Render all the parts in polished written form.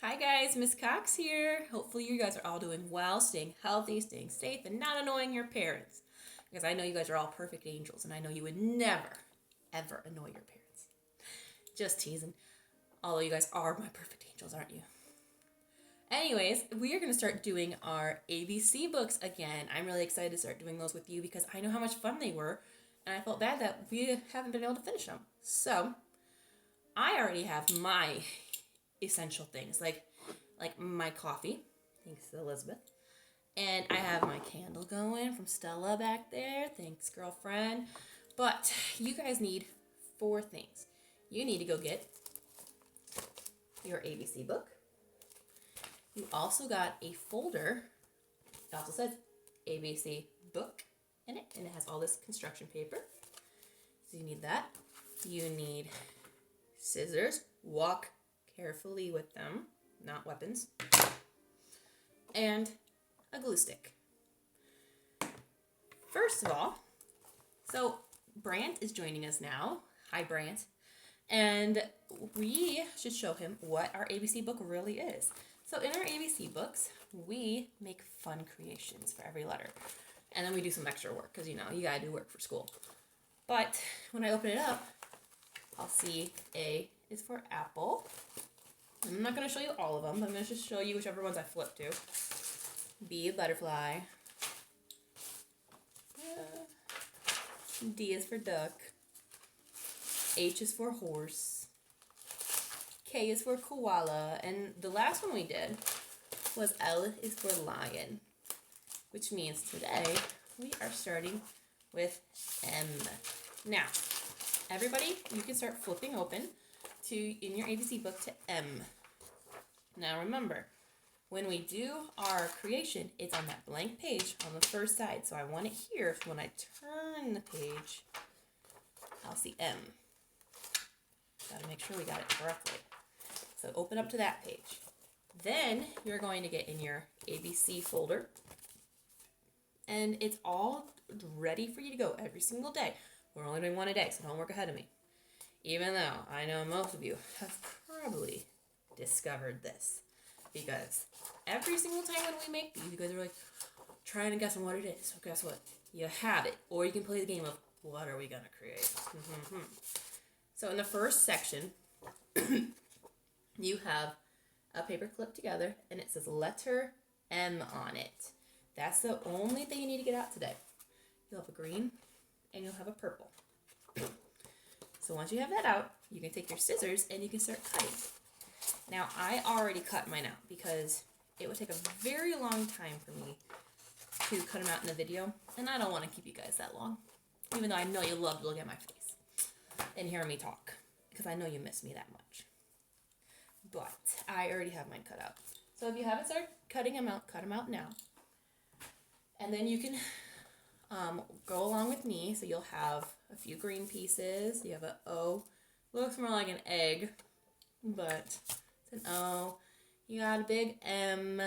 Hi guys, Miss Cox here. Hopefully you guys are all doing well, staying healthy, staying safe, and not annoying your parents. Because I know you guys are all perfect angels, and I know you would never, ever annoy your parents. Just teasing. Although you guys are my perfect angels, aren't you? Anyways, we are going to start doing our ABC books again. I'm really excited to start doing those with you because I know how much fun they were, and I felt bad that we haven't been able to finish them. So, I already have my essential things, like my coffee. Thanks, Elizabeth. And I have my candle going from Stella back there. Thanks, girlfriend. But you guys need 4 things. You need to go get your ABC book. You also got a folder. It also says ABC book in it, and it has all this construction paper. So you need that. You need scissors. Walk carefully with them, not weapons. And a glue stick. First of all, so Brant is joining us now. Hi, Brant. And we should show him what our ABC book really is. So in our ABC books, we make fun creations for every letter. And then we do some extra work because, you gotta do work for school. But when I open it up, I'll see A is for apple. I'm not going to show you all of them, but I'm going to just show you whichever ones I flip to. B, butterfly. D is for duck. H is for horse. K is for koala. And the last one we did was L is for lion. Which means today we are starting with M. Now, everybody, you can start flipping open in your ABC book to M. Now remember, when we do our creation, it's on that blank page on the first side. So I want it here. So when I turn the page, I'll see M. Gotta make sure we got it correctly. So open up to that page. Then you're going to get in your ABC folder. And it's all ready for you to go every single day. We're only doing one a day, so don't work ahead of me. Even though I know most of you have probably discovered this. Because every single time when we make these, you guys are like trying to guess on what it is. So guess what? You have it. Or you can play the game of what are we going to create? So in the first section, you have a paper clipped together and it says letter M on it. That's the only thing you need to get out today. You'll have a green and you'll have a purple. So once you have that out, you can take your scissors and you can start cutting. Now, I already cut mine out because it would take a very long time for me to cut them out in the video, and I don't want to keep you guys that long, even though I know you love to look at my face and hear me talk, because I know you miss me that much. But I already have mine cut out. So if you haven't started cutting them out, cut them out now. And then you can go along with me. So you'll have a few green pieces. You have an O. Looks more like an egg, but it's an O. You got a big M.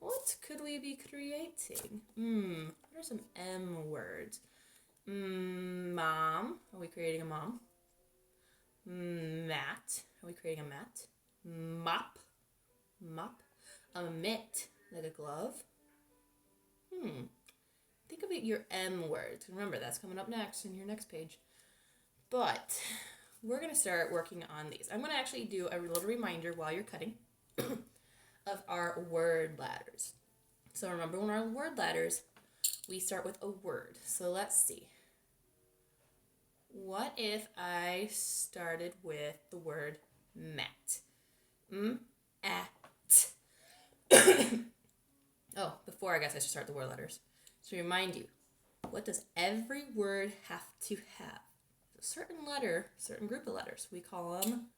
What could we be creating? What are some M words? Mom. Are we creating a mom? Mat. Are we creating a mat? Mop. Mop. A mitt. Like a glove. Think of your M words. Remember, that's coming up next in your next page. But we're going to start working on these. I'm going to actually do a little reminder while you're cutting of our word ladders. So remember, when our word ladders, we start with a word. So let's see. What if I started with the word mat? At. Oh, before I guess I should start the word letters. To remind you, what does every word have to have? A certain letter, certain group of letters, we call them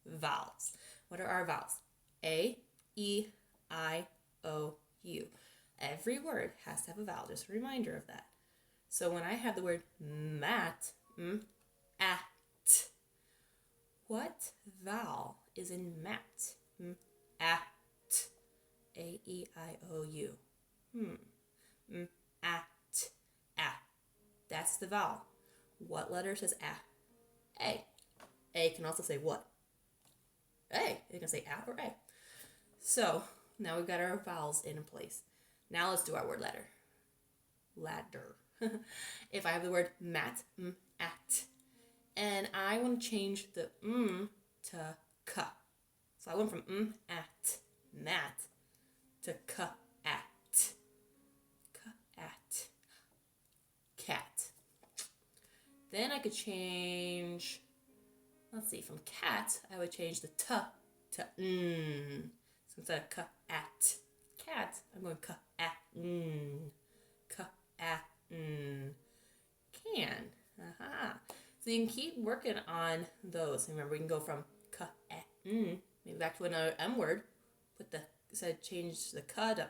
vowels. What are our vowels? A, E, I, O, U. Every word has to have a vowel, just a reminder of that. So when I have the word mat, at, what vowel is in mat? At. A, E, I, O, U. At. At. That's the vowel. What letter says A? A. A can also say what? A. It can say A or A. So now we've got our vowels in place. Now let's do our word letter. Ladder. If I have the word mat, at. And I want to change the to k. So I went from at, mat, to k at. K at. Cat. Then I could change, let's see, from cat, I would change the t to n. So instead of k at cat, I'm going k at n. K at n. Can. Aha. So you can keep working on those. Remember, we can go from k at n, maybe back to another M word. Put the, change the k to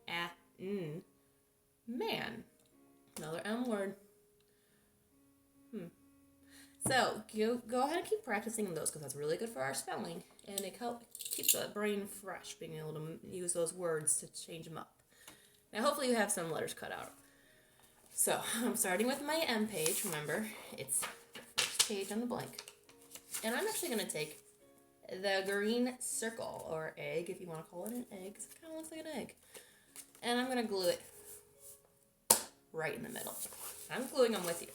at n. Man. Another M word. So go ahead and keep practicing those because that's really good for our spelling, and it keeps the brain fresh, being able to use those words to change them up. Now hopefully you have some letters cut out. So I'm starting with my M page. Remember, it's the first page on the blank, and I'm actually going to take the green circle or egg, if you want to call it an egg, because it kind of looks like an egg, and I'm going to glue it right in the middle. I'm gluing them with you,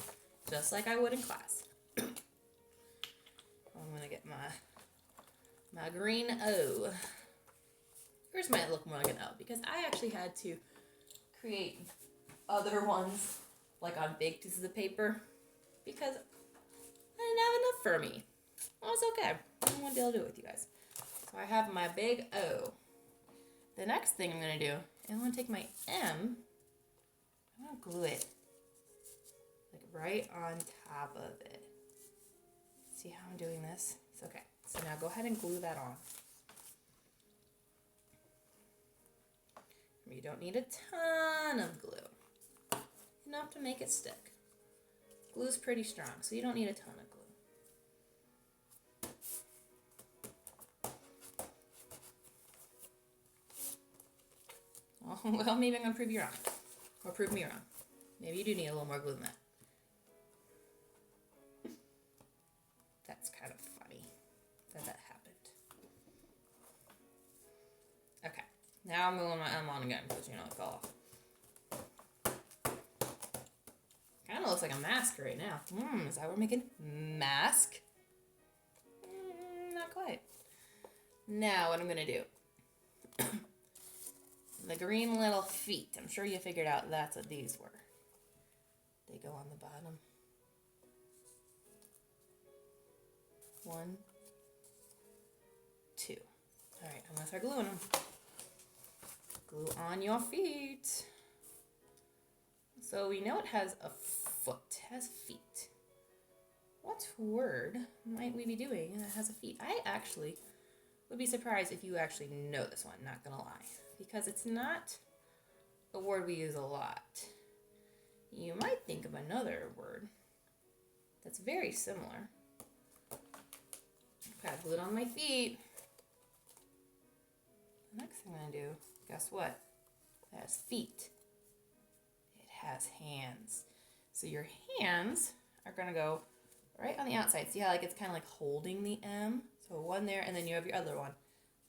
just like I would in class. I'm going to get my green O. Yours might look more like an O, because I actually had to create other ones, like on big pieces of paper, because I didn't have enough for me. Well, it's okay. I want to be able to do it with you guys. So I have my big O. The next thing I'm going to do, I'm going to take my M, I'm going to glue it like right on top of it. See how I'm doing this? It's okay. So now go ahead and glue that on. You don't need a ton of glue. Enough to make it stick. Glue's pretty strong, so you don't need a ton of glue. Oh, well, maybe I'm going to prove you wrong. Or prove me wrong. Maybe you do need a little more glue than that. That's kind of funny that happened. Okay, now I'm gluing my M on again because, you know, it fell off. Kind of looks like a mask right now. Is that what we're making? Mask? Not quite. Now what I'm going to do. The green little feet. I'm sure you figured out that's what these were. They go on the bottom. 1, 2. All right, I'm going to start gluing them. Glue on your feet. So we know it has a foot. It has feet. What word might we be doing that has a feet? I actually would be surprised if you actually know this one, not going to lie. Because it's not a word we use a lot. You might think of another word that's very similar. Okay, I glued on my feet. The next thing I'm going to do, guess what? It has feet. It has hands. So your hands are going to go right on the outside. See how like it's kind of like holding the M? So one there, and then you have your other one.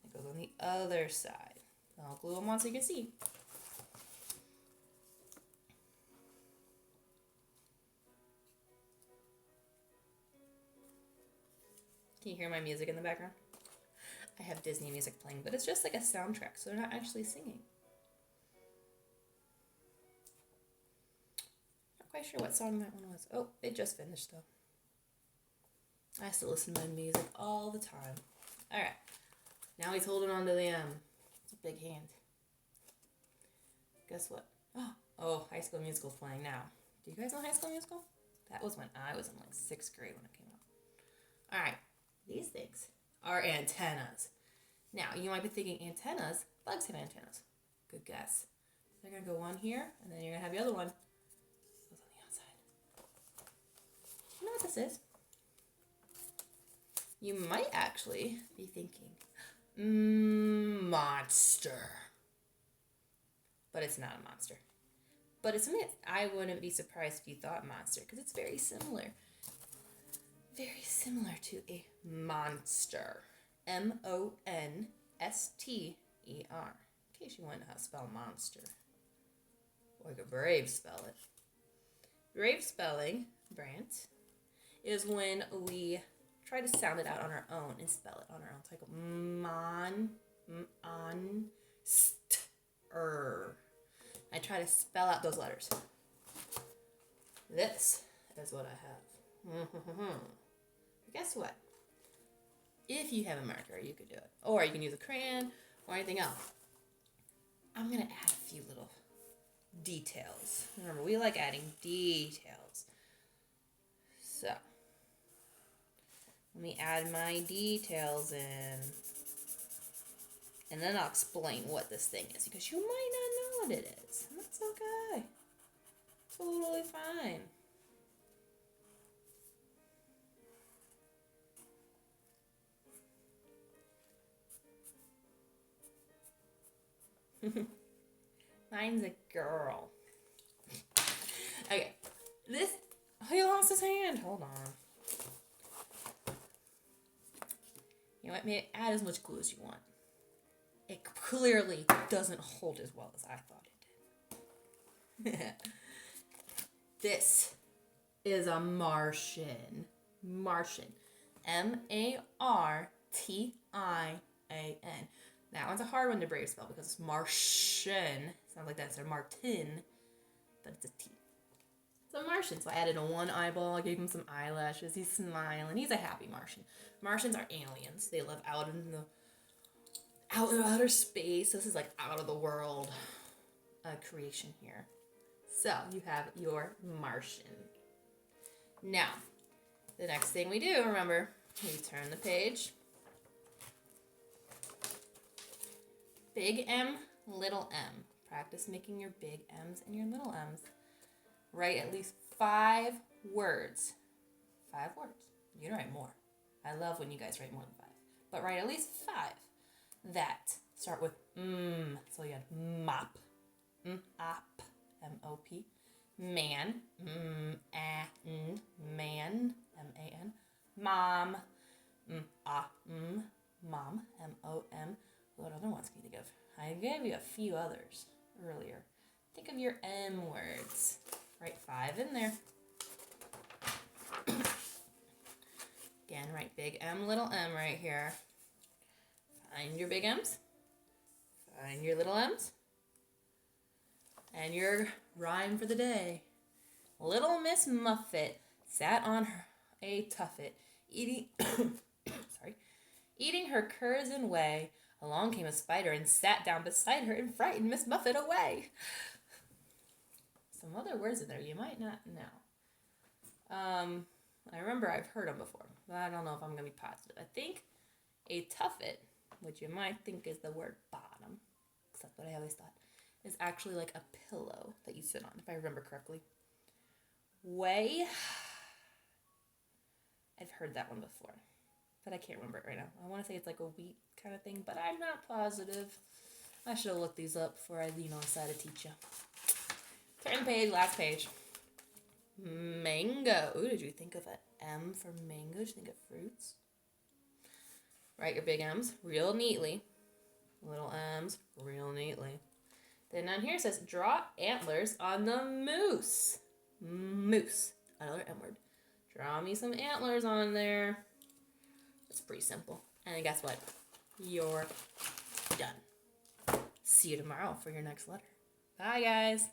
It goes on the other side. I'll glue them on so you can see. Can you hear my music in the background? I have Disney music playing, but it's just like a soundtrack, so they're not actually singing. Not quite sure what song that one was. Oh, it just finished though. I still listen to my music all the time. Alright, now he's holding on to the M. It's a big hand. Guess what? Oh, High School Musical's playing now. Do you guys know High School Musical? That was when I was in like 6th grade when it came out. Alright, these things are antennas. Now, you might be thinking antennas, bugs have antennas. Good guess. They're going to go one here, and then you're going to have the other one goes on the outside. You know what this is? You might actually be thinking, monster. But it's not a monster. But it's something that I wouldn't be surprised if you thought monster, because it's very similar. very similar to a monster. Monster. In case you want to know how to spell monster. Or you could brave spell it. Brave spelling, Brant, is when we try to sound it out on our own and spell it on our own. It's like I try to spell out those letters. This is what I have. Guess what? If you have a marker, you could do it. Or you can use a crayon or anything else. I'm going to add a few little details. Remember, we like adding details. So, let me add my details in. And then I'll explain what this thing is, because you might not know what it is. And that's okay. Totally fine. Mine's a girl. Okay. This. He lost his hand. Hold on. You know what? May add as much glue as you want. It clearly doesn't hold as well as I thought it did. This is a Martian. Martian. Martin. That one's a hard one to brave spell because it's Martian. Sounds like that instead of Martin, but it's a T. It's a Martian. So I added a one eyeball. I gave him some eyelashes. He's smiling. He's a happy Martian. Martians are aliens. They live out in outer space. This is like out of the world creation here. So you have your Martian. Now, the next thing we do, remember, we turn the page. Big M, little m. Practice making your big M's and your little m's. Write at least 5 words. 5 words. You can write more. I love when you guys write more than 5. But write at least 5 that start with So you had mop. Mop. M-O-P. Man. Man. M-A-N. Mom. Mom. M-O-M. What other ones can you think of? I gave you a few others earlier. Think of your M words. Write 5 in there. Again, write big M, little m right here. Find your big M's. Find your little m's. And your rhyme for the day. Little Miss Muffet sat on a tuffet, eating her curds and whey. Along came a spider and sat down beside her and frightened Miss Muffet away. Some other words in there you might not know. I remember I've heard them before, but I don't know if I'm going to be positive. I think a tuffet, which you might think is the word bottom, because that's what I always thought, is actually like a pillow that you sit on, if I remember correctly. Whey, I've heard that one before, but I can't remember it right now. I want to say it's like a wheat kind of thing, but I'm not positive. I should have looked these up before I, decided to teach you. Turn the page, last page. Mango. Ooh, did you think of an M for mango? Did you think of fruits? Write your big M's real neatly. Little M's real neatly. Then on here it says, draw antlers on the moose. Moose. Another M word. Draw me some antlers on there. It's pretty simple. And guess what? You're done. See you tomorrow for your next letter. Bye, guys.